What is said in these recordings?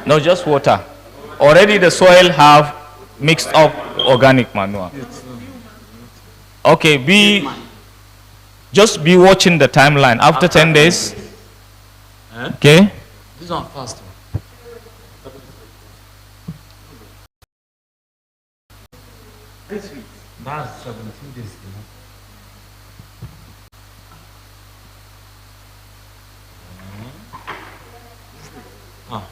No, just water. Already the soil have mixed up organic manure. Okay, just be watching the timeline. After 10 days, okay? This one fast. That's 17 days. Ah.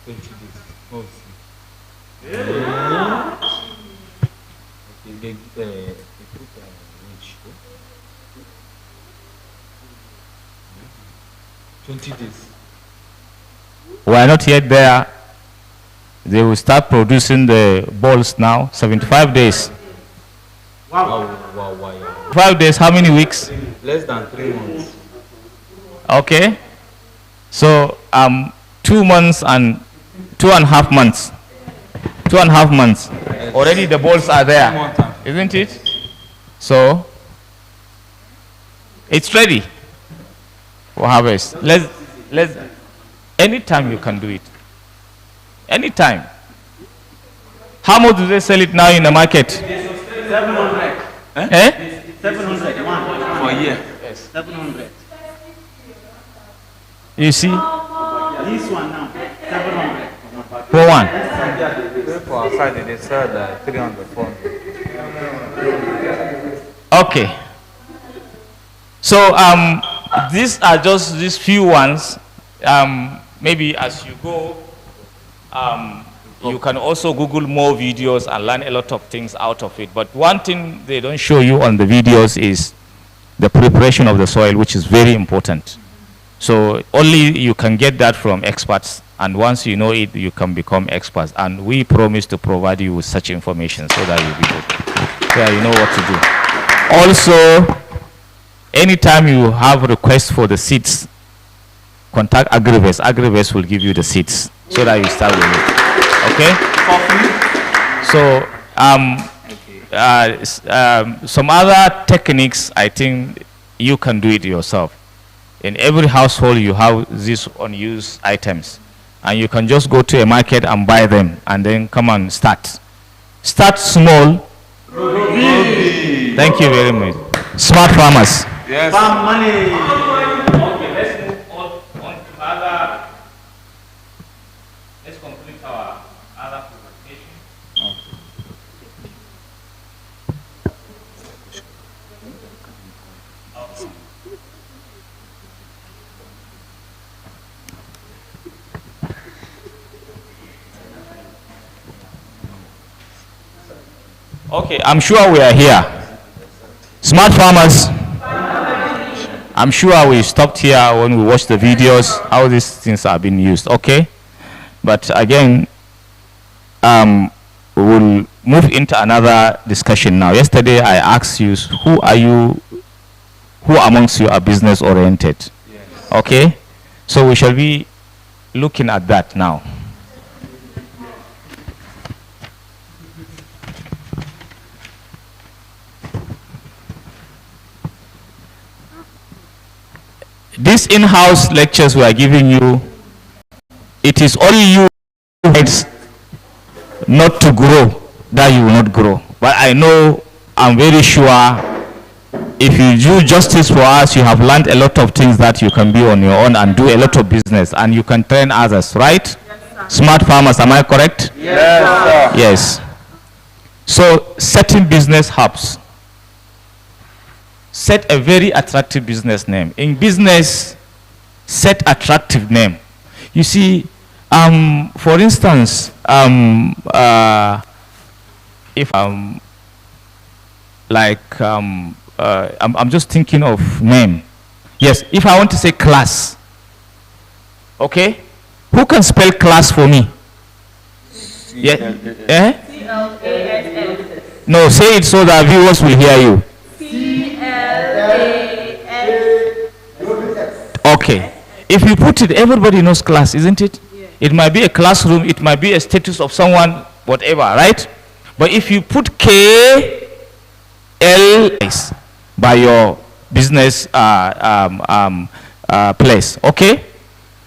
20 days. Oh, see. Okay, they put which? 20 days. We are not yet there. They will start producing the balls now. 75 days. Wow. 5 days, how many weeks? Less than 3 months. Okay. So 2 months and 2.5 months. 2.5 months. Already the balls are there, isn't it? So it's ready for harvest. Let's anytime you can do it. Anytime. How much do they sell it now in the market? 700. Eh? 700. For a year. Yes. 700. You see? This one now, 700. For one. For outside, they sell 300, 400. Okay. So these are just these few ones. Maybe as you go, you can also Google more videos and learn a lot of things out of it. But one thing they don't show you on the videos is the preparation of the soil, which is very important. So only you can get that from experts, and once you know it, you can become experts. And we promise to provide you with such information so that you'll be good. So you know what to do. Also, anytime you have requests for the seeds, contact Agrivest. Agrivest will give you the seeds so that you start with it. Okay? So, some other techniques, I think you can do it yourself. In every household, you have these unused items. And you can just go to a market and buy them and then come and start. Start small. Thank you very much. Smart farmers. Yes. Farm money. Okay, let's move on to other. Let's complete our other presentation. Okay, I'm sure we are here. Smart farmers. I'm sure we stopped here when we watched the videos, how these things are being used, okay? But again, we will move into another discussion now. Yesterday I asked you, who amongst you are business oriented? Yes. Okay? So we shall be looking at that now. These in-house lectures we are giving you, it is only you who needs not to grow that you will not grow. But I know, I'm very sure, if you do justice for us, you have learned a lot of things that you can be on your own and do a lot of business, and you can train others, right? Yes, smart farmers, am I correct? Yes, sir. Yes. So, setting business hubs. Set a very attractive business name. In business, set attractive name. You see, for instance, if I'm just thinking of name. Yes, if I want to say class, okay? Who can spell class for me? Yeah. Eh? C-L-A-S-S. No, say it so that viewers will hear you. Okay. If you put it, everybody knows class, isn't it? Yeah. It might be a classroom, it might be a status of someone, whatever, right? But if you put K-L-S by your business place. Okay?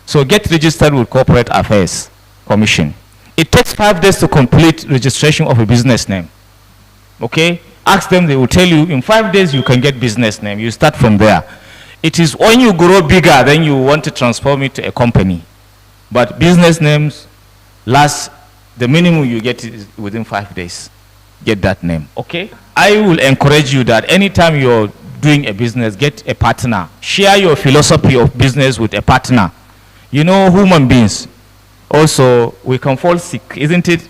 So get registered with Corporate Affairs Commission. It takes 5 days to complete registration of a business name. Okay? Ask them, they will tell you in 5 days you can get business name. You start from there. It is when you grow bigger, then you want to transform it to a company. But business names last, the minimum you get is within 5 days. Get that name. Okay? I will encourage you that anytime you're doing a business, get a partner. Share your philosophy of business with a partner. You know, human beings, also, we can fall sick, isn't it?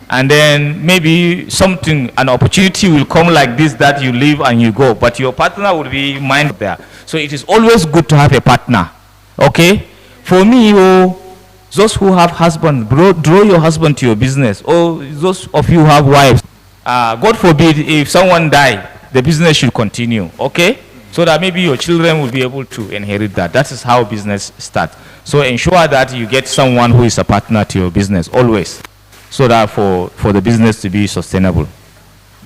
And then maybe something, an opportunity will come like this that you leave and you go, but your partner will be mind there. So it is always good to have a partner. Okay? For me, those who have husbands, draw your husband to your business. Or those of you who have wives, God forbid if someone die, the business should continue. Okay? So that maybe your children will be able to inherit that. That is how business starts. So ensure that you get someone who is a partner to your business always, so that for the business to be sustainable.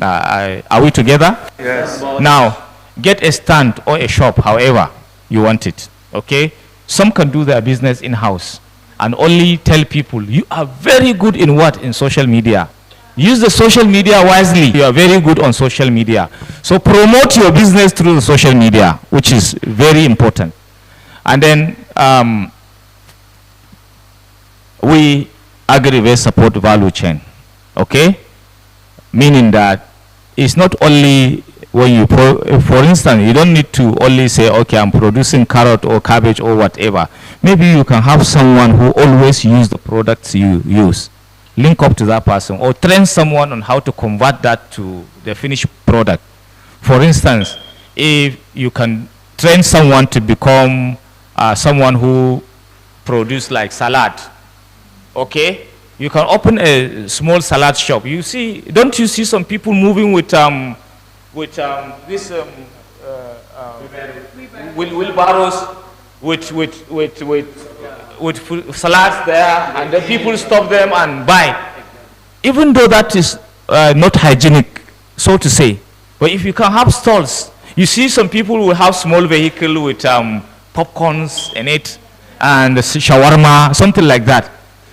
Are we together? Yes. Now, get a stand or a shop, however you want it. Okay? Some can do their business in-house and only tell people, you are very good in what? In social media. Use the social media wisely. You are very good on social media. So promote your business through the social media, which is very important. And then we Agrivest support value chain. Okay? Meaning that it's not only when you, for instance, you don't need to only say, okay, I'm producing carrot or cabbage or whatever. Maybe you can have someone who always use the products you use. Link up to that person or train someone on how to convert that to the finished product. For instance, if you can train someone to become someone who produce like salad, okay, you can open a small salad shop. You see, don't you see some people moving with wheelbarrows with salads there, and then people stop them and buy. Even though that is not hygienic, so to say. But if you can have stalls, you see some people will have small vehicle with popcorns in it and shawarma, something like that.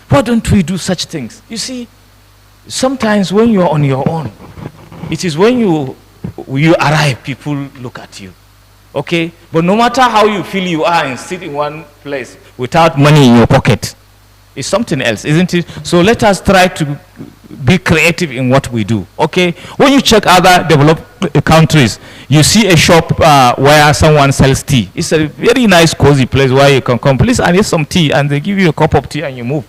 Why don't we do such things? You see, sometimes when you're on your own, it is when you arrive, people look at you. Okay? But no matter how you feel you are and sit in one place without money in your pocket, it's something else, isn't it? So let us try to be creative in what we do. Okay? When you check other developed countries, you see a shop where someone sells tea. It's a very nice, cozy place where you can come, please, I need some tea, and they give you a cup of tea and you move.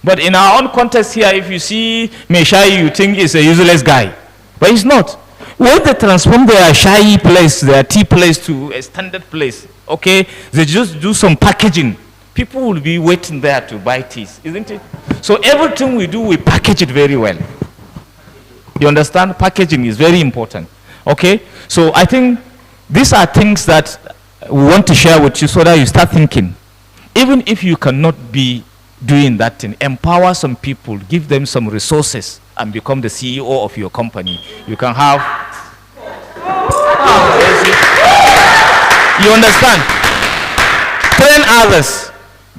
But in our own context here, if you see Meshai, you think he's a useless guy. But he's not. When they transform their shy place, their tea place to a standard place, okay, they just do some packaging. People will be waiting there to buy teas, isn't it? So everything we do, we package it very well. You understand? Packaging is very important. Okay? So I think these are things that we want to share with you so that you start thinking. Even if you cannot be doing that thing, empower some people, give them some resources, and become the CEO of your company. You can have... You understand? Train others.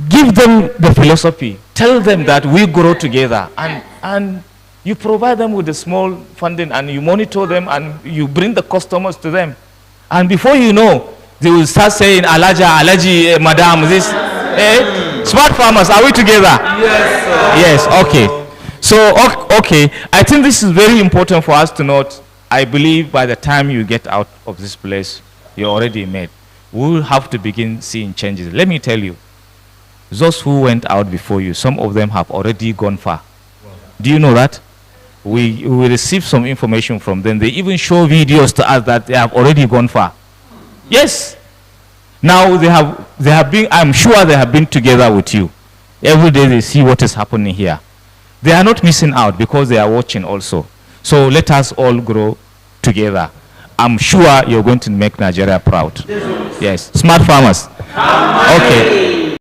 Give them the philosophy. Tell them that we grow together. And you provide them with a small funding, and you monitor them, and you bring the customers to them. And before you know, they will start saying, Alaji, madam, this... Smart farmers, are we together? Yes, sir. Yes, okay. So, okay, I think this is very important for us to note. I believe by the time you get out of this place, you're already made. We will have to begin seeing changes. Let me tell you, those who went out before you, some of them have already gone far. Do you know that? We received some information from them. They even show videos to us that they have already gone far. Yes. Now they have been, I'm sure they have been together with you. Every day they see what is happening here. They are not missing out because they are watching also. So let us all grow together. I'm sure you're going to make Nigeria proud. Yes. Smart farmers. Okay.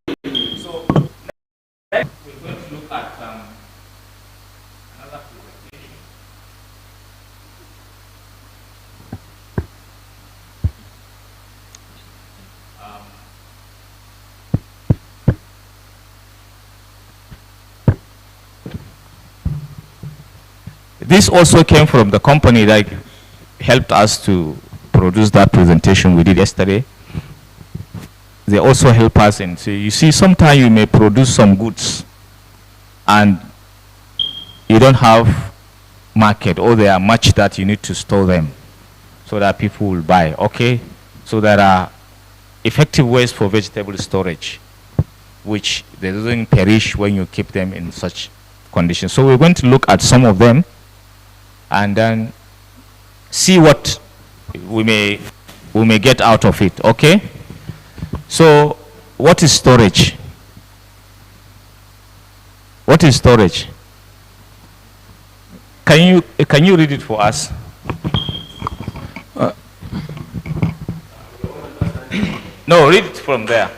So next we're going to look at another presentation. this also came from the company that helped us to produce that presentation we did yesterday. They also help us in, so you see, sometimes you may produce some goods and you don't have market, or there are much that you need to store them so that people will buy, okay? So there are effective ways for vegetable storage, which they don't perish when you keep them in such conditions. So we're going to look at some of them and then see what we may get out of it, okay? So what is storage? What is storage? Can you read it for us? No, read it from there.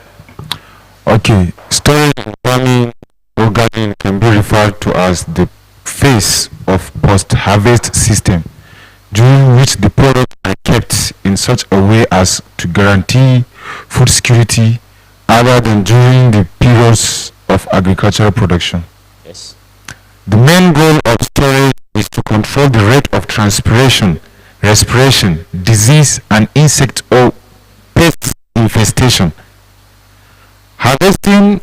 Okay, storage in farming or gardening can be referred to as the phase of post-harvest system, during which the products are kept in such a way as to guarantee food security other than during the periods of agricultural production. Yes. The main goal of storage is to control the rate of transpiration, respiration, disease, and insect or pest infestation. Harvesting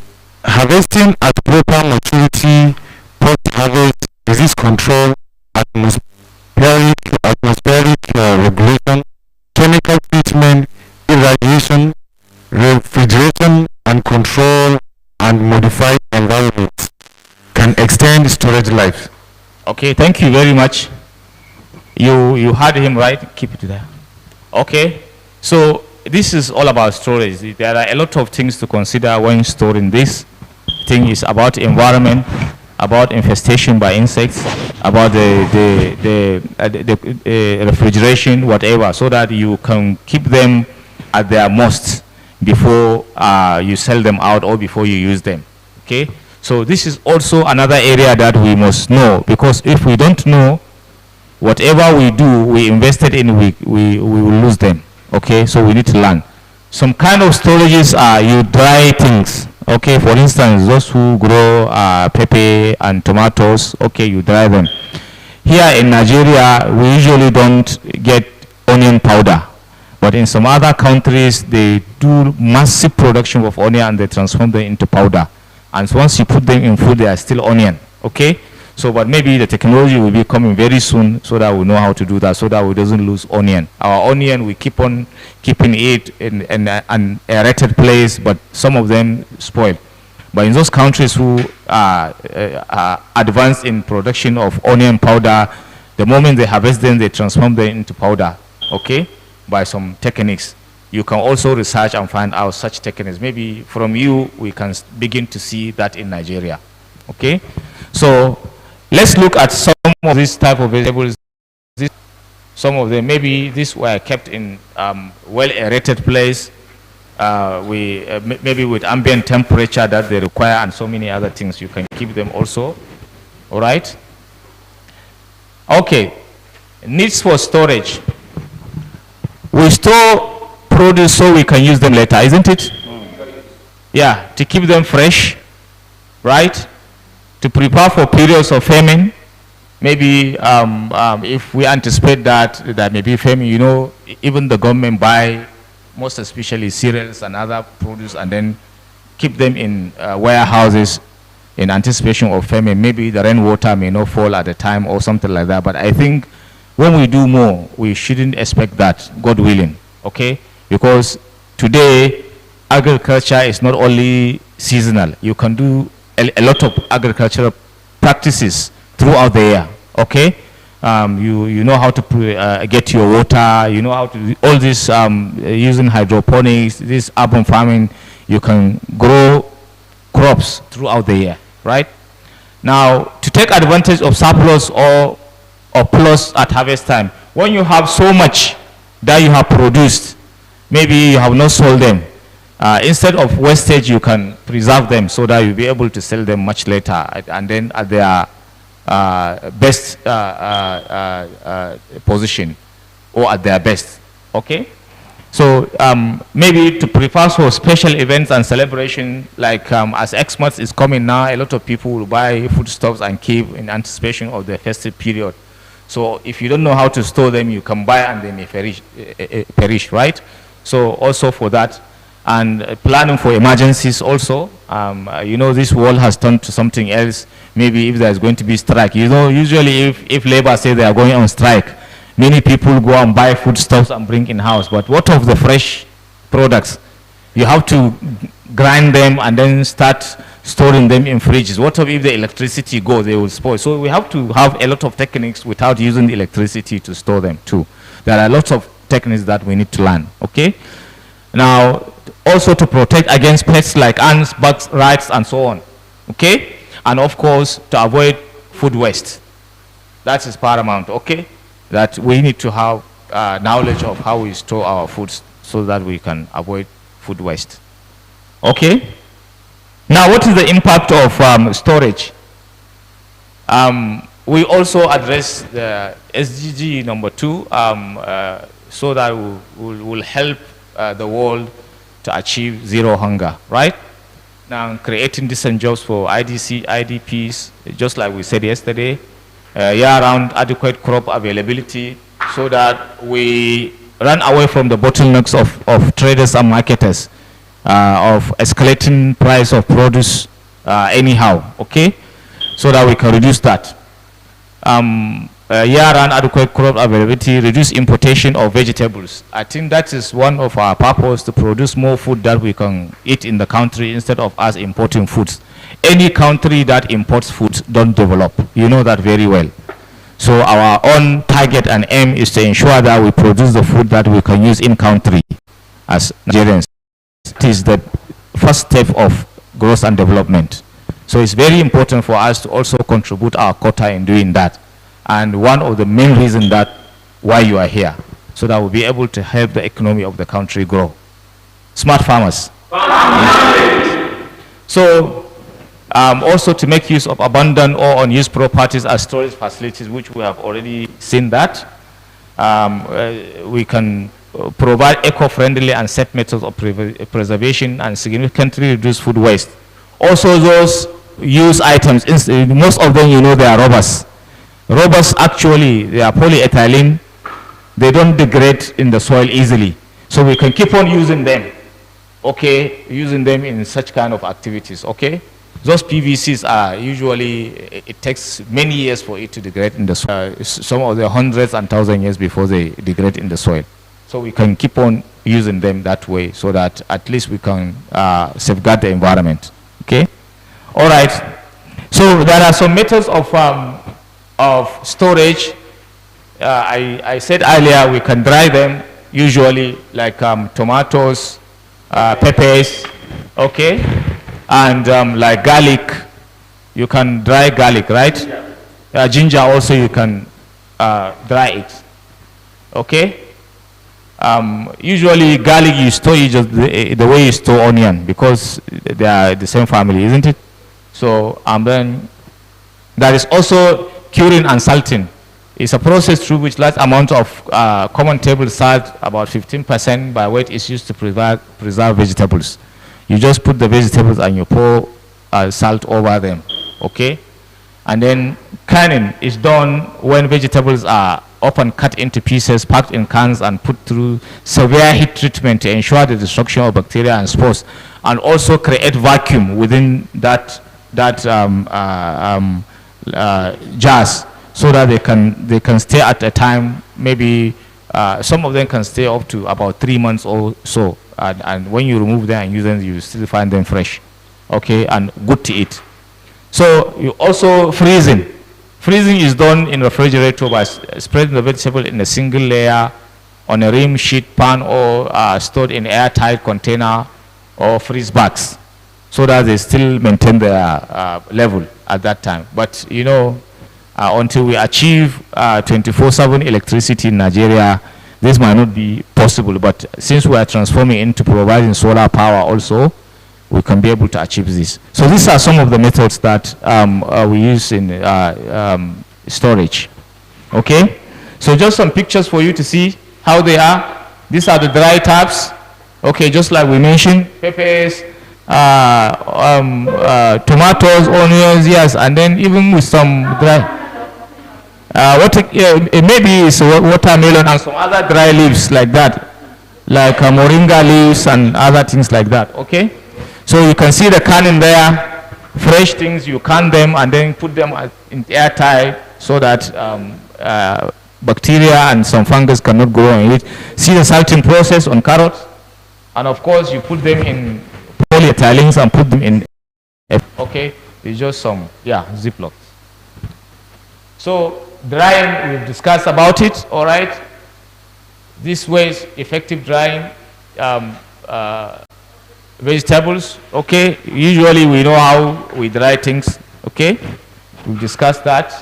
at proper maturity, post-harvest, disease control, atmospheric regulation, chemical treatment, irrigation, refrigeration, and control, and modified environments can extend storage life. Okay, thank you very much. You heard him right? Keep it there. Okay, so this is all about storage. There are a lot of things to consider when storing this. Thing is about environment, about infestation by insects, about the refrigeration, whatever, so that you can keep them at their most before you sell them out or before you use them. Okay, so this is also another area that we must know, because if we don't know, whatever we do, we invested in, we will lose them. Okay, so we need to learn. Some kind of storages are you dry things. Okay, for instance, those who grow pepper and tomatoes, okay, you dry them. Here in Nigeria, we usually don't get onion powder. But in some other countries, they do massive production of onion and they transform them into powder. And so once you put them in food, they are still onion. Okay? So, but maybe the technology will be coming very soon so that we know how to do that, so that we doesn't lose onion. Our onion, we keep on keeping it in an aerated place, but some of them spoil. But in those countries who are advanced in production of onion powder, the moment they harvest them, they transform them into powder, okay, by some techniques. You can also research and find out such techniques. Maybe from you, we can begin to see that in Nigeria, okay? So let's look at some of these type of vegetables. Some of them, maybe these were kept in well-aerated place, maybe with ambient temperature that they require, and so many other things. You can keep them also. All right? Okay. Needs for storage. We store produce so we can use them later, isn't it? Yeah, to keep them fresh, right? To prepare for periods of famine. Maybe if we anticipate that may be famine, you know, even the government buy most especially cereals and other produce and then keep them in warehouses in anticipation of famine. Maybe the rainwater may not fall at the time or something like that. But I think when we do more, we shouldn't expect that, God willing, okay? Because today, agriculture is not only seasonal. You can do a lot of agricultural practices throughout the year, okay? You know how to get your water, you know how to do all this using hydroponics, this urban farming. You can grow crops throughout the year, right? Now, to take advantage of surplus or plus at harvest time, when you have so much that you have produced, maybe you have not sold them, instead of wastage, you can preserve them so that you'll be able to sell them much later, and then at their best position, or at their best, okay? So maybe to prepare for special events and celebration, like as Xmas is coming now, a lot of people will buy foodstuffs and keep in anticipation of the festive period. So if you don't know how to store them, you can buy and they may perish, right? So also for that, and planning for emergencies also. You know, this world has turned to something else. Maybe if there's going to be strike, you know, usually if labor say they are going on strike, many people go and buy foodstuffs and bring in house. But what of the fresh products? You have to grind them and then start storing them in fridges. What if the electricity goes, they will spoil. So we have to have a lot of techniques without using the electricity to store them too. There are lots of techniques that we need to learn, okay? Now, also to protect against pests like ants, bugs, rats, and so on, okay? And of course, to avoid food waste. That is paramount, okay? That we need to have knowledge of how we store our foods so that we can avoid food waste. Okay? Now, what is the impact of storage? We also address the SDG number 2 so that will help the world to achieve zero hunger, right? Now, creating decent jobs for IDPs, just like we said yesterday, year-round adequate crop availability so that we run away from the bottlenecks of traders and marketers, of escalating price of produce anyhow, okay? So that we can reduce that. Year-round adequate crop availability, reduce importation of vegetables. I think that is one of our purpose, to produce more food that we can eat in the country instead of us importing foods. Any country that imports food don't develop. You know that very well. So our own target and aim is to ensure that we produce the food that we can use in country as Nigerians. It is the first step of growth and development. So it's very important for us to also contribute our quota in doing that. And one of the main reasons that why you are here, so that we'll be able to help the economy of the country grow. Smart farmers. So also to make use of abandoned or unused properties as storage facilities, which we have already seen that. We can provide eco-friendly and safe methods of preservation and significantly reduce food waste. Also those used items, most of them, you know, they are rubbers. Rubbers actually, they are polyethylene. They don't degrade in the soil easily. So we can keep on using them, okay, using them in such kind of activities, okay? Those PVCs are usually, it takes many years for it to degrade in the soil. Some of the hundreds and thousands years before they degrade in the soil. So we can keep on using them that way so that at least we can safeguard the environment, okay? All right, so there are some methods of storage. I said earlier we can dry them, usually like tomatoes, peppers, okay? And like garlic, you can dry garlic, right? Ginger also you can dry it, okay? Usually garlic you store it just the way you store onion, because they are the same family, isn't it? So then there is also curing and salting. It's a process through which large amount of common table salt, about 15% by weight, is used to preserve vegetables. You just put the vegetables and you pour salt over them, okay? And then canning is done when vegetables are often cut into pieces, packed in cans, and put through severe heat treatment to ensure the destruction of bacteria and spores, and also create vacuum within that jars, so that they can stay at a time. Maybe some of them can stay up to about 3 months or so, and when you remove them and use them, you still find them fresh, okay, and good to eat. So you also freezing. Freezing is done in refrigerator by spreading the vegetable in a single layer on a rim sheet pan, or stored in airtight container or freeze bags, so that they still maintain their level at that time. But you know, until we achieve 24/7 electricity in Nigeria, this might not be possible. But since we are transforming into providing solar power also, we can be able to achieve this. So these are some of the methods that we use in storage. Okay, so just some pictures for you to see how they are. These are the dry tabs. Okay, just like we mentioned, peppers, tomatoes, onions, yes, and then even with some dry. Maybe it's watermelon and some other dry leaves like that, like moringa leaves and other things like that. Okay, so you can see the canning there. Fresh things, you can them and then put them in airtight so that bacteria and some fungus cannot grow on it. See the salting process on carrots, and of course you put them in polyethylenes and put them in. Okay, it's just some Ziplocs. So drying, we've discussed about it. All right, this way is effective drying. Vegetables, okay, usually we know how we dry things, okay, we've discussed that.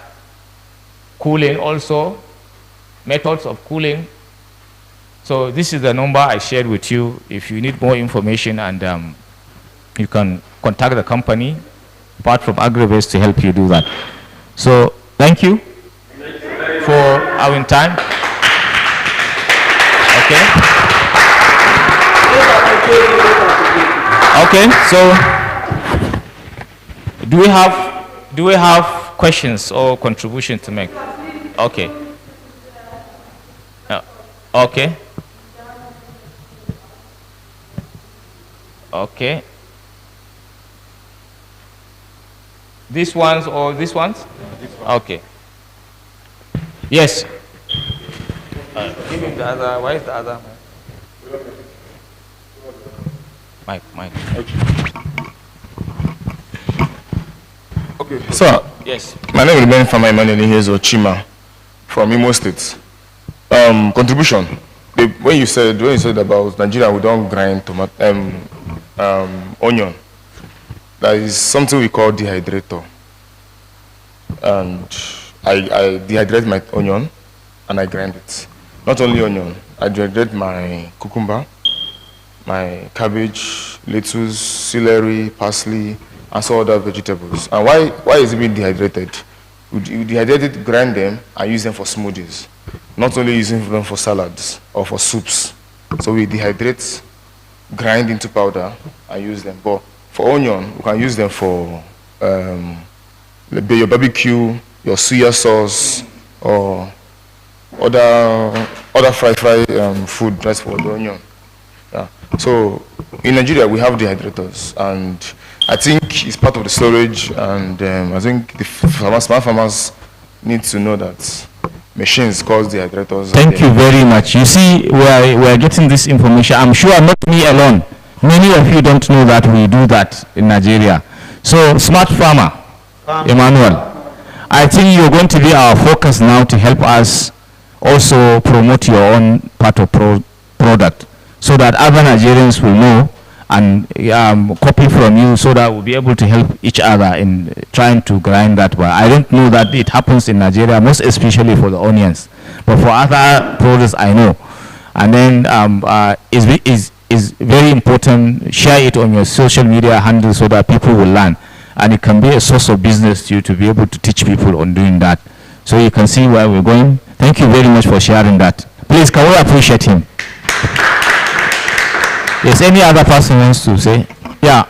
Cooling also, methods of cooling. So this is the number I shared with you. If you need more information, and you can contact the company apart from Agrivest to help you do that. So thank you for having time. Okay. Okay, so do we have questions or contribution to make? Okay. Okay. Okay. These ones or these ones? Okay. Yes. Give him the other. Why is the other? Mike. Okay, sir. Yes. My name is Ben Fama Emmanuel Chima from Imo State. Contribution. When you said about Nigeria, we don't grind tomato, onion. That is something we call dehydrator. And I dehydrate my onion and I grind it. Not only onion, I dehydrate my cucumber, my cabbage, lettuce, celery, parsley, and some other vegetables. And why is it being dehydrated? You dehydrate it, grind them, and use them for smoothies. Not only using them for salads or for soups. So we dehydrate, grind into powder, and use them. But for onion, we can use them for your barbecue, your suya sauce, or other fried food. That's for the onion. Yeah. So in Nigeria, we have dehydrators, and I think it's part of the storage, and I think the smart farmers need to know that machines cause dehydrators. Thank you very much. You see, we are getting this information. I'm sure not me alone. Many of you don't know that we do that in Nigeria. So, smart farmer, Emmanuel, I think you're going to be our focus now to help us also promote your own part of product, so that other Nigerians will know and copy from you, so that we'll be able to help each other in trying to grind that well. I don't know that it happens in Nigeria, most especially for the onions, but for other products I know. And then is very important. Share it on your social media handle so that people will learn, and it can be a source of business to you to be able to teach people on doing that. So you can see where we're going. Thank you very much for sharing that. Please, can we appreciate him? Yes, any other person wants to say? Yeah.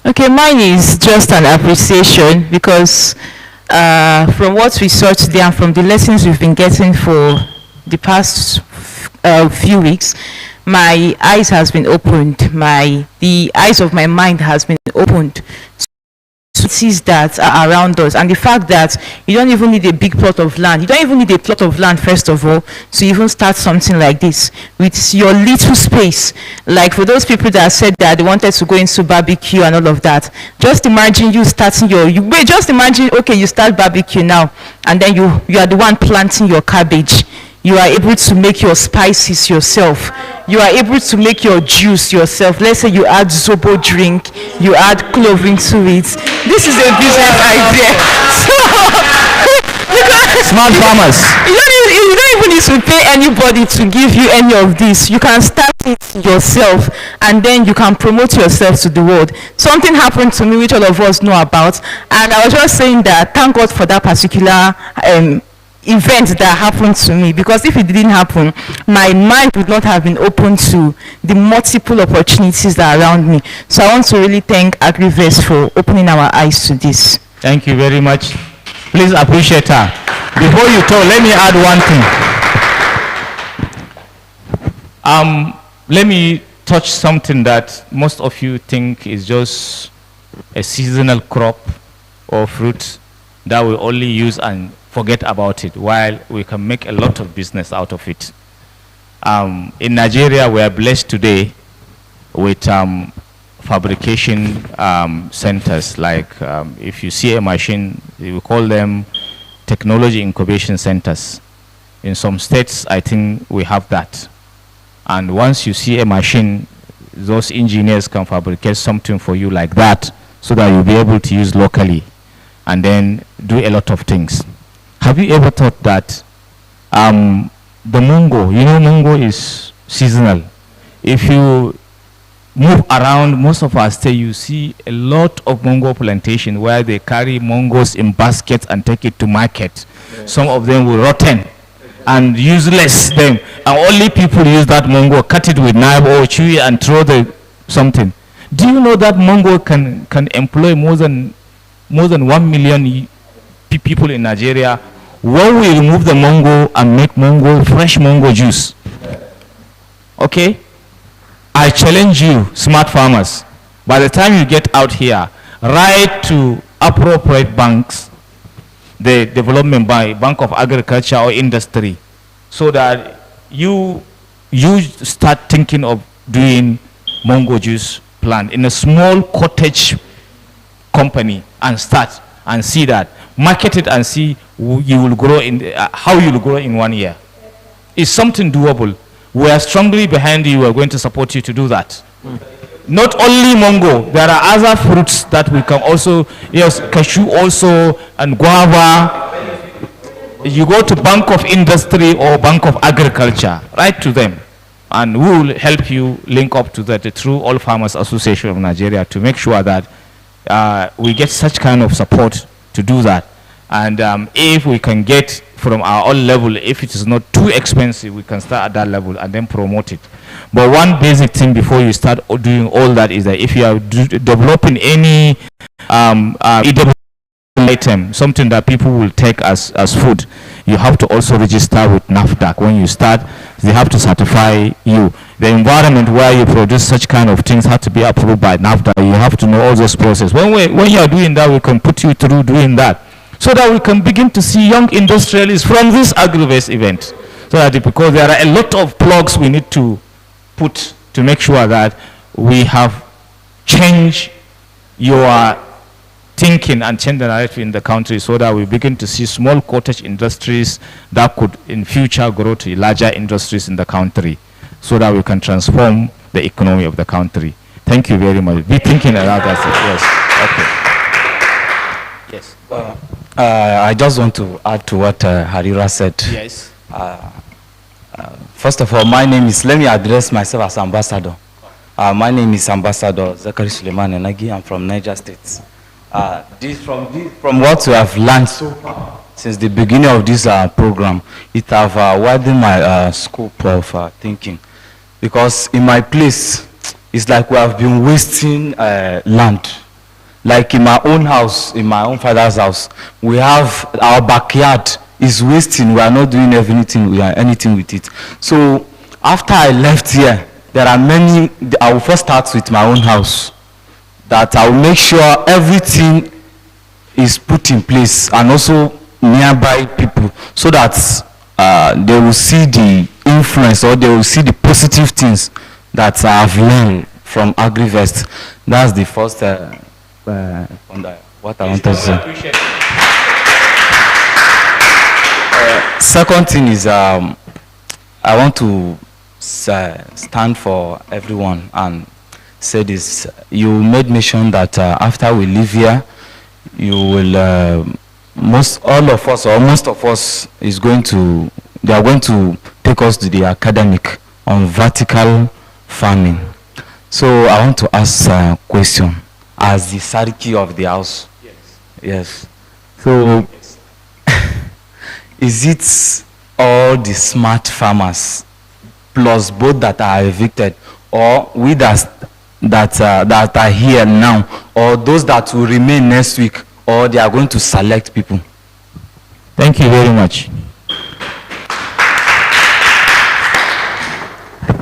Okay, mine is just an appreciation because from what we saw today and from the lessons we've been getting for the past few weeks, my eyes has been opened. The eyes of my mind has been opened to cities that are around us, and the fact that you don't even need a big plot of land. You don't even need a plot of land, first of all, to even start something like this with your little space. Like for those people that said that they wanted to go into barbecue and all of that, just imagine you starting just imagine, okay, you start barbecue now, and then you are the one planting your cabbage. You are able to make your spices yourself. You are able to make your juice yourself. Let's say you add zobo drink, you add cloves to it. This is a business idea. So, smart farmers. You don't even need to pay anybody to give you any of this. You can start it yourself, and then you can promote yourself to the world. Something happened to me which all of us know about, and I was just saying that thank God for that particular event that happened to me, because if it didn't happen, my mind would not have been open to the multiple opportunities that are around me. So I want to really thank Agrivest for opening our eyes to this. Thank you very much. Please appreciate her. Before you talk, let me add one thing. Let me touch something that most of you think is just a seasonal crop or fruit that we only use and forget about it, while we can make a lot of business out of it. In Nigeria, we are blessed today with fabrication centers. Like if you see a machine, we call them technology incubation centers. In some states, I think we have that. And once you see a machine, those engineers can fabricate something for you like that, so that you'll be able to use locally and then do a lot of things. Have you ever thought that the mango, you know, mango is seasonal. If you move around most of our state, you see a lot of mango plantation where they carry mangoes in baskets and take it to market. Yeah. Some of them will rotten and useless them, and only people use that mango, cut it with knife or chew it and throw the something. Do you know that mango can employ more than 1 million people in Nigeria? When we remove the mango and make fresh mango juice, okay? I challenge you, smart farmers, by the time you get out here, write to appropriate banks, the development bank of agriculture or industry, so that you start thinking of doing mango juice plant in a small cottage company and start and see that, market it and see you will grow in how you will grow in 1 year. It's something doable. We are strongly behind you. We are going to support you to do that. Not only mango, there are other fruits that we can also, yes, cashew also, and guava. You go to Bank of Industry or Bank of Agriculture, write to them, and we will help you link up to that through All Farmers Association of Nigeria to make sure that we get such kind of support to do that. And if we can get from our own level, if it is not too expensive, we can start at that level and then promote it. But one basic thing before you start doing all that is that if you are developing any item, something that people will take as food, you have to also register with NAFDAC. When you start, they have to certify you. The environment where you produce such kind of things have to be approved by NAFDAC. You have to know all those processes. When you are doing that, we can put you through doing that, so that we can begin to see young industrialists from this Agrivest event. So that because there are a lot of plugs we need to put to make sure that we have changed your thinking and change the narrative in the country, so that we begin to see small cottage industries that could in future grow to larger industries in the country, so that we can transform the economy of the country. Thank you very much. Be thinking about that. Yes. Okay. Yes. I just want to add to what Harira said. Yes. First of all, my name is, let me address myself as ambassador. My name is Ambassador Zachary Suleiman Enagi. I'm from Niger State. From what we have learned so far since the beginning of this program, it have widened my scope of thinking. Because in my place, it's like we have been wasting land. Like in my own house, in my own father's house, we have our backyard is wasting. We are not doing anything with it. So after I left here, there are many. I will first start with my own house, that I will make sure everything is put in place, and also nearby people, so that they will see the influence, or they will see the positive things that I have learned from Agrivest. That's the first. What I want to say. Second thing is, I want to stand for everyone and say this. You made mention that after we leave here, you will most of us is going to, they are going to take us to the academic on vertical farming. So I want to ask a question. As the Sariki of the house. Yes. So, is it all the smart farmers, plus both that are evicted, or we that are here now, or those that will remain next week, or they are going to select people? Thank you very much.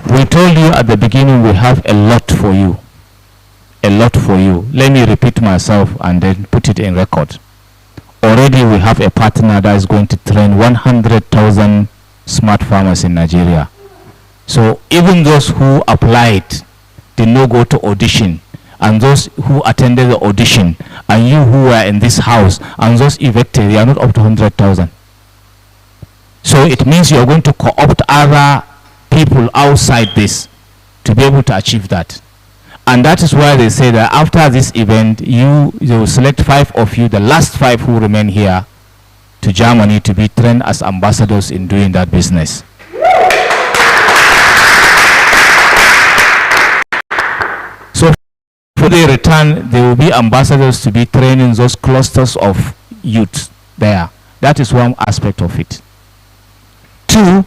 We told you at the beginning we have a lot for you. A lot for you. Let me repeat myself and then put it in record. Already we have a partner that is going to train 100,000 smart farmers in Nigeria. So even those who applied did not go to audition, and those who attended the audition, and you who were in this house, and those evicted, they are not up to 100,000. So it means you are going to co-opt other people outside this to be able to achieve that. And that is why they say that after this event, you will select 5 of you, the last 5 who remain here, to Germany to be trained as ambassadors in doing that business. So for their return, they will be ambassadors to be training those clusters of youth there. That is one aspect of it. 2,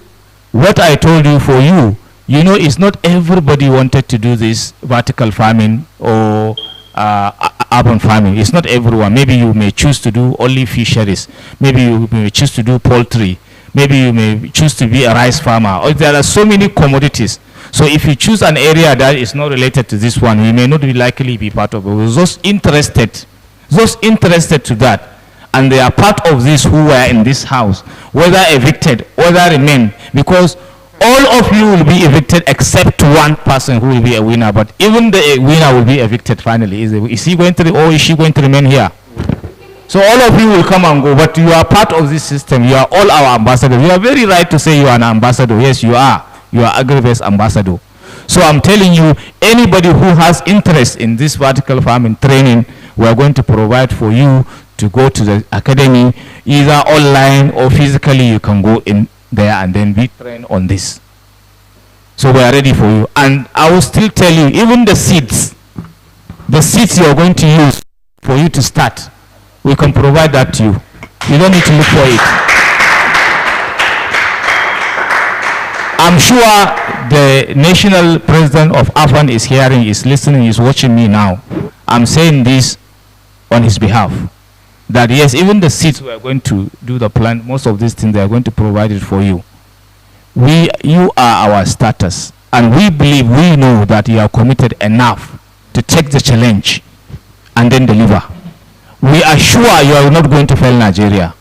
what I told you for you, you know, it's not everybody wanted to do this vertical farming or urban farming. It's not everyone. Maybe you may choose to do only fisheries. Maybe you may choose to do poultry. Maybe you may choose to be a rice farmer. Or there are so many commodities. So if you choose an area that is not related to this one, you may not be likely be part of it. Those interested to that, and they are part of this who were in this house, whether evicted, whether remain, because all of you will be evicted except one person who will be a winner. But even the winner will be evicted finally. Is he going to, or is she going to remain here? So all of you will come and go, but you are part of this system. You are all our ambassadors. You are very right to say you are an ambassador. Yes, you are. You are Agrivest ambassador. So I'm telling you, anybody who has interest in this vertical farming training, we are going to provide for you to go to the academy, either online or physically. You can go in there and then be trained on this. So we are ready for you. And I will still tell you, even the seeds you are going to use for you to start, we can provide that to you. You don't need to look for it. I'm sure the national president of AFAN is hearing, is listening, is watching me now. I'm saying this on his behalf. That yes, even the seeds we are going to do the plant, most of these things they are going to provide it for you. You are our starters, and we believe, we know that you are committed enough to take the challenge and then deliver. We are sure you are not going to fail Nigeria.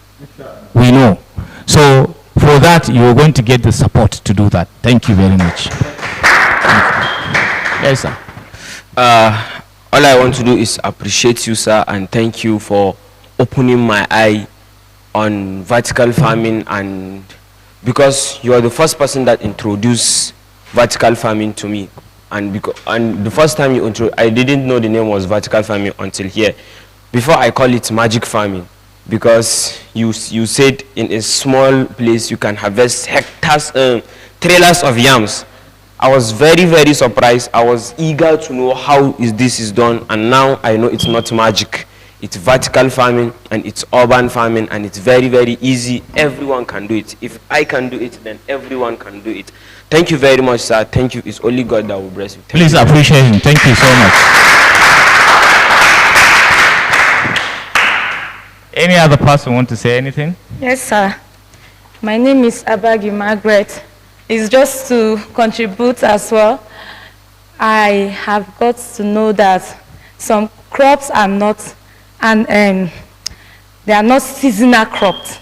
We know. So for that, you are going to get the support to do that. Thank you very much. Yes, sir. All I want to do is appreciate you, sir, and thank you for opening my eye on vertical farming, and because you are the first person that introduced vertical farming to me, and the first time you introduced, I didn't know the name was vertical farming until here. Before I call it magic farming, because you said in a small place you can harvest hectares, trailers of yams. I was very, very surprised. I was eager to know how this is done, and now I know it's not magic. It's vertical farming and it's urban farming, and it's very, very easy. Everyone can do it. If I can do it, then everyone can do it. Thank you very much, sir. Thank you. It's only God that will bless you. Please appreciate him. Thank you so much. Any other person want to say anything? Yes, sir. My name is Abagi Margaret. It's just to contribute as well. I have got to know that some crops are not, they are not seasonal crops.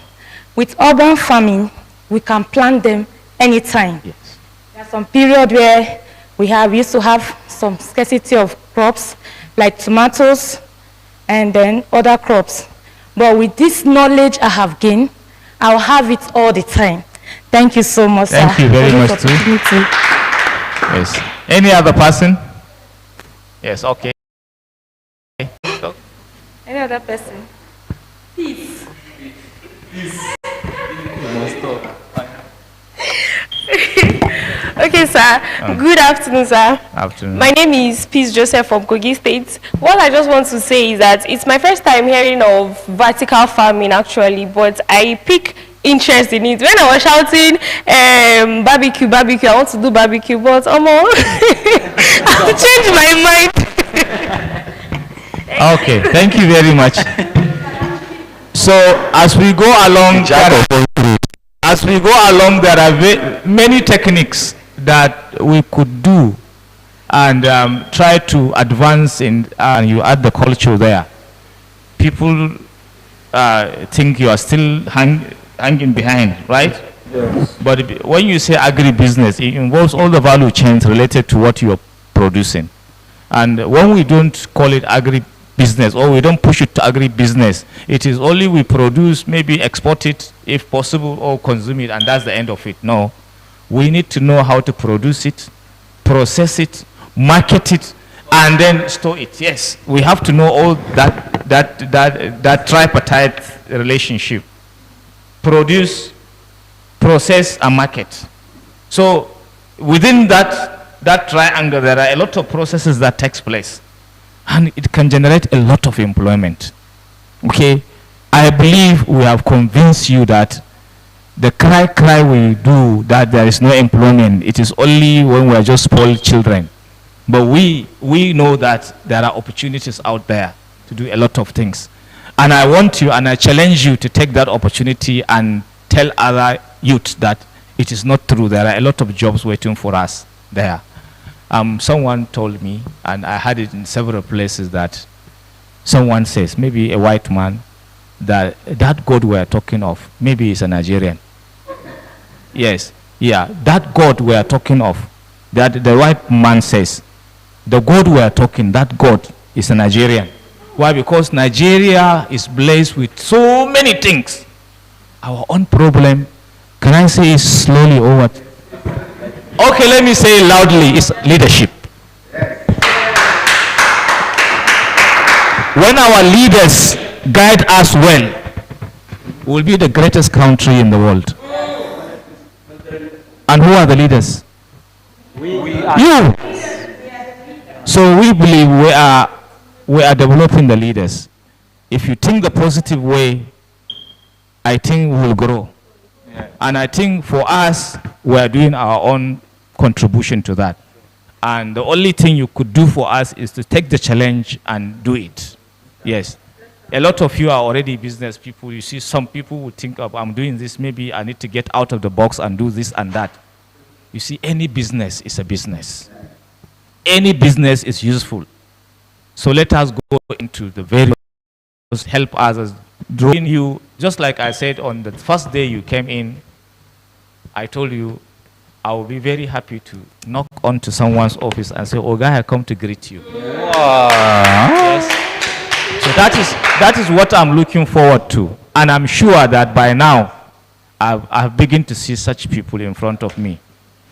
With urban farming, we can plant them anytime. Yes. There's some period where we used to have some scarcity of crops, like tomatoes and then other crops. But with this knowledge I have gained, I'll have it all the time. Thank you so much, Thank sir. you very much, too. Yes. Any other person? Yes, okay. Any other person? Peace. Okay, sir. Good afternoon, sir. Afternoon. My name is Peace Joseph from Kogi State. What I just want to say is that it's my first time hearing of vertical farming, actually, but I pick interest in it. When I was shouting barbecue, I want to do barbecue, but I've changed my mind. Okay, thank you very much. So as we go along, there are many techniques that we could do and try to advance in, and you add the culture there. People think you are still hanging behind, right? Yes. But when you say agribusiness, it involves all the value chains related to what you are producing. And when we don't call it agribusiness, or we don't push it to agribusiness, it is only we produce, maybe export it if possible, or consume it, and that's the end of it. No. We need to know how to produce it, process it, market it, and then store it. Yes, we have to know all that tripartite relationship: produce, process, and market. So within that triangle, there are a lot of processes that takes place, and it can generate a lot of employment. Okay, I believe we have convinced you that the cry we do that there is no employment, it is only when we are just spoiled children. But we know that there are opportunities out there to do a lot of things. And I want you and I challenge you to take that opportunity and tell other youth that it is not true. There are a lot of jobs waiting for us there. Someone told me, and I had it in several places, that someone says, maybe a white man, that God we are talking of, maybe is a Nigerian. Yes, yeah, that God we are talking of, that the white man says, the God we are talking, that God is a Nigerian. Why? Because Nigeria is blessed with so many things. Our own problem, can I say it slowly or what? Okay, let me say it loudly, it's leadership. When our leaders guide us well, we'll be the greatest country in the world. And who are the leaders? We are. You. So we believe we are developing the leaders. If you think the positive way, I think we'll grow. Yeah. And I think for us, we are doing our own contribution to that. And the only thing you could do for us is to take the challenge and do it. Yes. A lot of you are already business people. You see, some people would think of, I'm doing this, maybe I need to get out of the box and do this and that. You see, any business is a business. Any business is useful. So let us go into the various, help others, drawing you, just like I said on the first day you came in, I told you, I will be very happy to knock onto someone's office and say, oh, guy, I come to greet you. Wow. Yes. So that is what I'm looking forward to. And I'm sure that by now, I've begun to see such people in front of me.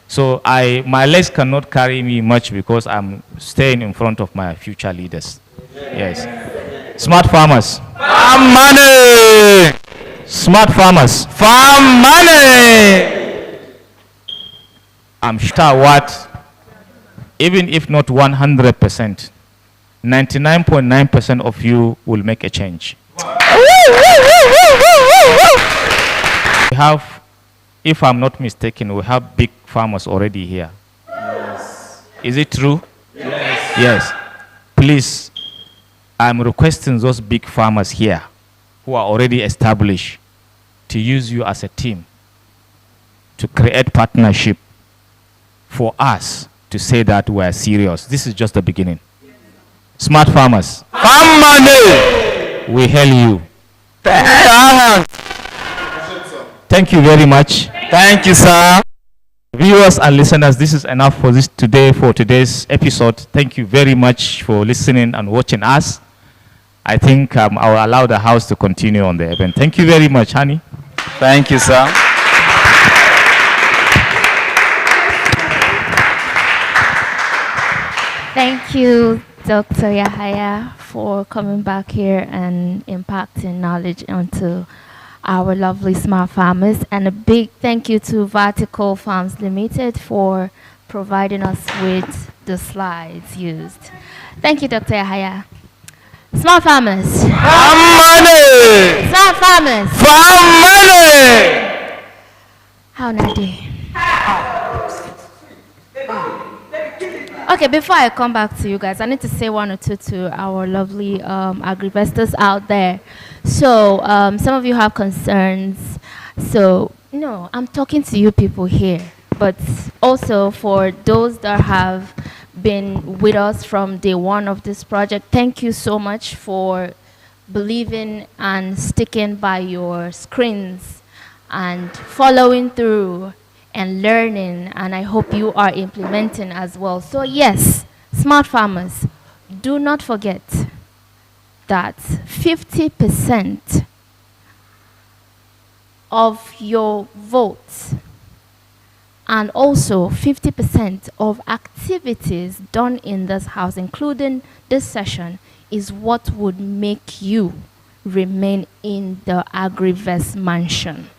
So my legs cannot carry me much because I'm staying in front of my future leaders. Yes. Smart farmers. Farm money. Smart farmers. Farm money. I'm sure what, even if not 100%, 99.9% of you will make a change. We have, if I'm not mistaken, we have big farmers already here. Yes. Is it true? Yes. Yes. Please, I'm requesting those big farmers here who are already established to use you as a team to create partnership for us to say that we are serious. This is just the beginning. Smart farmers. Farm money. We hail you. Thank you very much. Thank you, sir. Viewers and listeners, this is enough for today's episode. Thank you very much for listening and watching us. I think I will allow the house to continue on the event. Thank you very much, honey. Thank you, sir. Thank you, Dr. Yahaya, for coming back here and impacting knowledge onto our lovely smart farmers. And a big thank you to Vertical Farms Limited for providing us with the slides used. Thank you, Dr. Yahaya. Smart farmers. Farm money. Smart farmers. Farm money. How now do? Okay, before I come back to you guys, I need to say one or two to our lovely Agrivestors out there. So, some of you have concerns. So, no, I'm talking to you people here, but also for those that have been with us from day one of this project, thank you so much for believing and sticking by your screens and following through and learning, and I hope you are implementing as well. So yes, smart farmers, do not forget that 50% of your votes and also 50% of activities done in this house, including this session, is what would make you remain in the Agrivest mansion.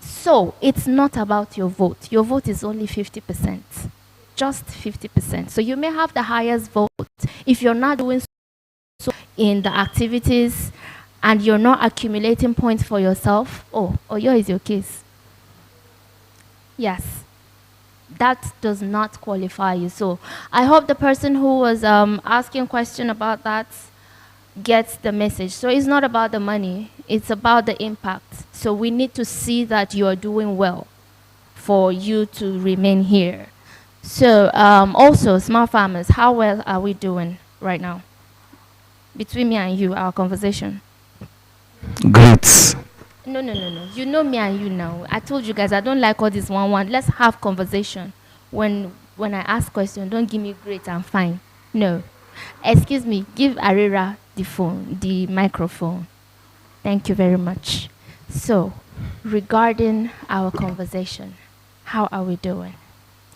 So it's not about your vote. Your vote is only 50%, just 50%. So you may have the highest vote. If you're not doing so in the activities and you're not accumulating points for yourself, Oyo is your case. Yes, that does not qualify you. So I hope the person who was asking a question about that gets the message. So it's not about the money, it's about the impact. So we need to see that you are doing well for you to remain here. So also, smart farmers, how well are we doing right now? Between me and you, our conversation. Great. No. You know me and you now. I told you guys I don't like all this one. Let's have conversation. When I ask questions, don't give me great and fine. No. Excuse me, give Arira the microphone. Thank you very much. So, regarding our conversation, how are we doing?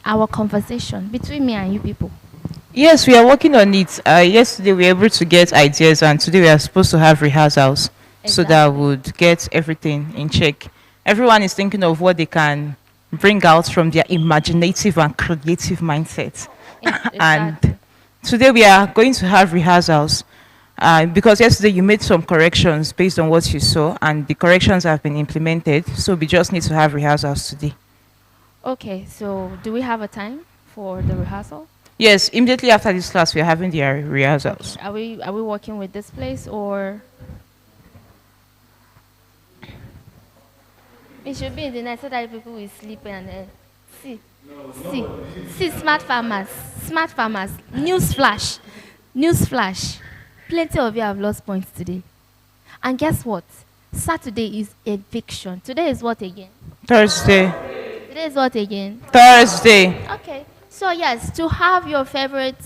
Our conversation between me and you people. Yes, we are working on it. Yesterday we were able to get ideas, and today we are supposed to have rehearsals. So that would get everything in check. Everyone is thinking of what they can bring out from their imaginative and creative mindset. Exactly. And today we are going to have rehearsals because yesterday you made some corrections based on what you saw, and the corrections have been implemented. So we just need to have rehearsals today. Okay, so do we have a time for the rehearsal? Yes, immediately after this class we are having the rehearsals. Okay. Are we working with this place or? It should be in the night so that people will sleep and see, smart farmers, news flash, plenty of you have lost points today. And guess what? Saturday is eviction. Today is what again? Thursday. Today is what again? Thursday. Okay. So yes, to have your favorite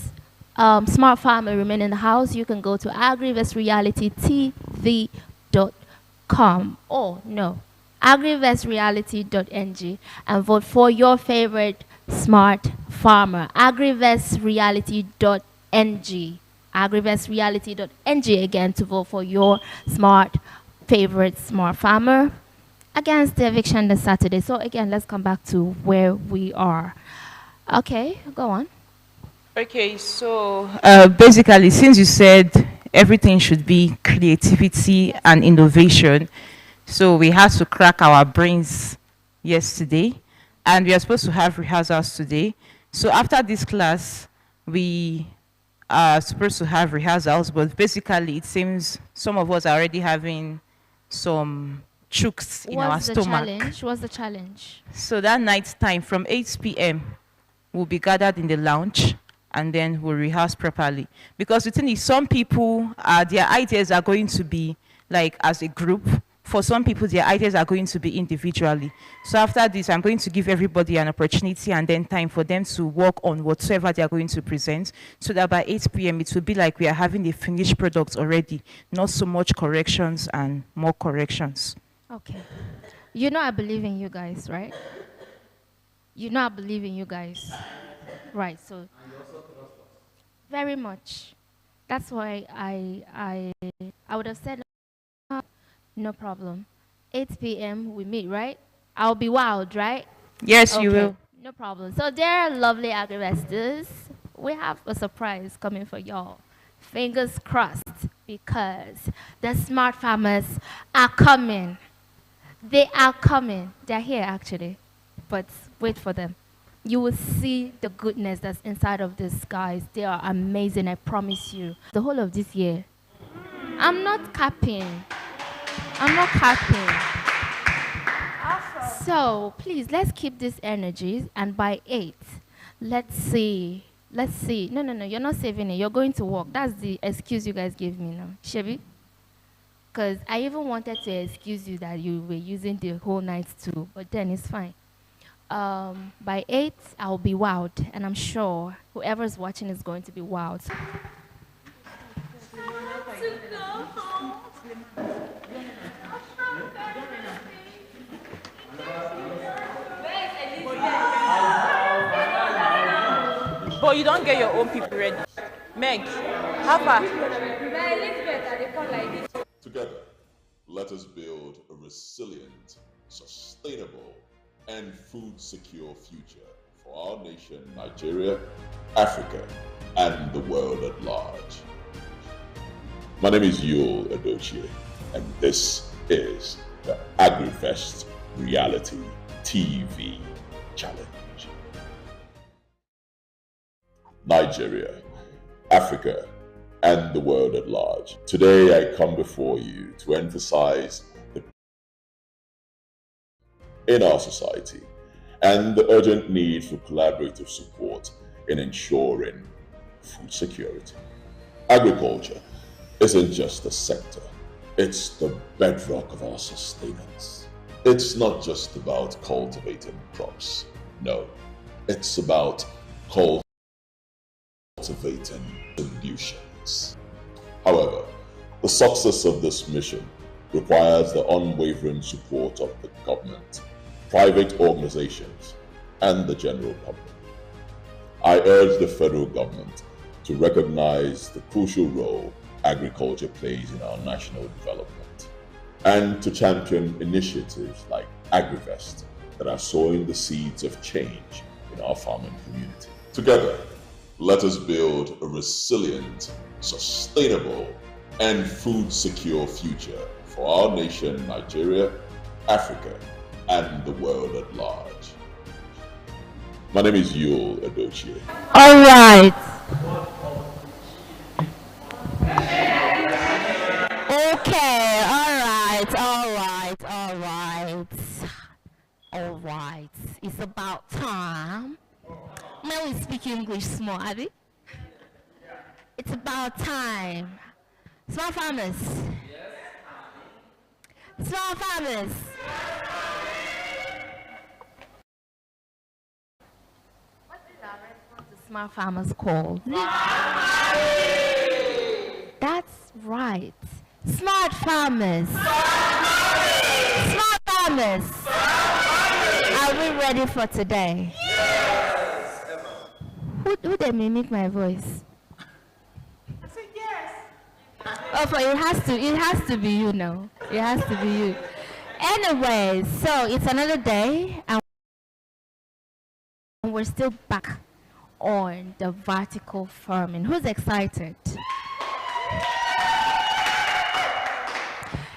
smart farmer remain in the house, you can go to agrivestrealitytv.com. Oh no. agrivestreality.ng and vote for your favorite smart farmer. agrivestreality.ng. agrivestreality.ng again to vote for your favorite smart farmer against the eviction this Saturday. So again, let's come back to where we are. Okay, go on. Okay, so basically, since you said everything should be creativity and innovation, so we had to crack our brains yesterday, and we are supposed to have rehearsals today. So after this class, we are supposed to have rehearsals, but basically it seems some of us are already having some chooks in our stomach. What's the challenge? So that night time from 8 p.m. we'll be gathered in the lounge, and then we'll rehearse properly. Because the thing is, some people, their ideas are going to be like as a group. For some people, their ideas are going to be individually. So after this, I'm going to give everybody an opportunity and then time for them to work on whatsoever they are going to present, so that by 8 p.m. it will be like we are having a finished product already, not so much corrections and more corrections. Okay. You know I believe in you guys, right? You know I believe in you guys. Right, so very much. That's why I would have said no problem. 8 p.m. we meet, right? I'll be wild, right? Yes, Okay. you will. No problem. So there, lovely Agrivestors, we have a surprise coming for y'all. Fingers crossed, because the smart farmers are coming. They are coming. They're here actually, but wait for them. You will see the goodness that's inside of these guys. They are amazing, I promise you. The whole of this year, I'm not capping. I'm not capping. So please, let's keep these energies, and by 8, let's see. No, you're not saving it. You're going to work. That's the excuse you guys gave me now. Shebi? Because I even wanted to excuse you that you were using the whole night too, but then it's fine. By 8, I'll be wowed, and I'm sure whoever's watching is going to be wowed. But you don't get your own people ready. Meg, how far? Together, let us build a resilient, sustainable, and food-secure future for our nation, Nigeria, Africa, and the world at large. My name is Yul Edochie, and this is the Agrivest Reality TV Challenge. Nigeria, Africa, and the world at large. Today I come before you to emphasize in our society and the urgent need for collaborative support in ensuring food security. Agriculture isn't just a sector, it's the bedrock of our sustenance. It's not just about cultivating crops, no, it's about cultivating solutions. However, the success of this mission requires the unwavering support of the government, private organizations, and the general public. I urge the federal government to recognize the crucial role agriculture plays in our national development and to champion initiatives like Agrivest that are sowing the seeds of change in our farming community. Together, let us build a resilient, sustainable, and food-secure future for our nation, Nigeria, Africa, and the world at large. My name is Yul Edochie. All right. Okay, all right. It's about time. May we speak English small, Abby? It's about time. Small farmers. Small farmers. What is our response to small farmers called? That's right. Smart farmers. Smart farmers. Are we ready for today? Yes. Who they mimic my voice? I said yes. Oh, but it has to be you now. It has to be you. Anyway, so it's another day, and we're still back on the vertical farming. Who's excited?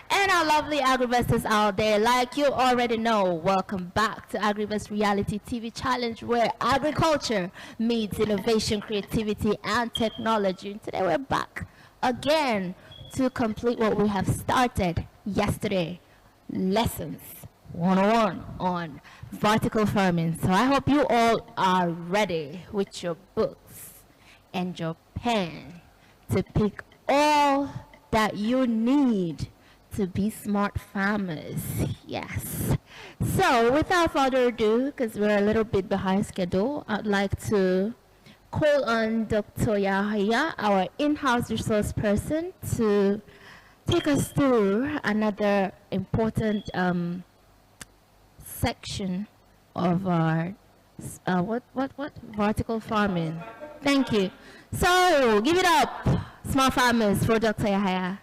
And our lovely Agrivesters out there, like you already know, welcome back to Agrivest Reality TV Challenge, where agriculture meets innovation, creativity, and technology. And today we're back again to complete what we have started yesterday. Lessons 101 on vertical farming. So I hope you all are ready with your books and your pen to pick all that you need to be smart farmers. Yes. So without further ado, because we're a little bit behind schedule, I'd like to call on Dr. Yahya, our in-house resource person, to take us through another important section of our vertical farming. Thank you. So give it up, small farmers, for Dr. Yahya.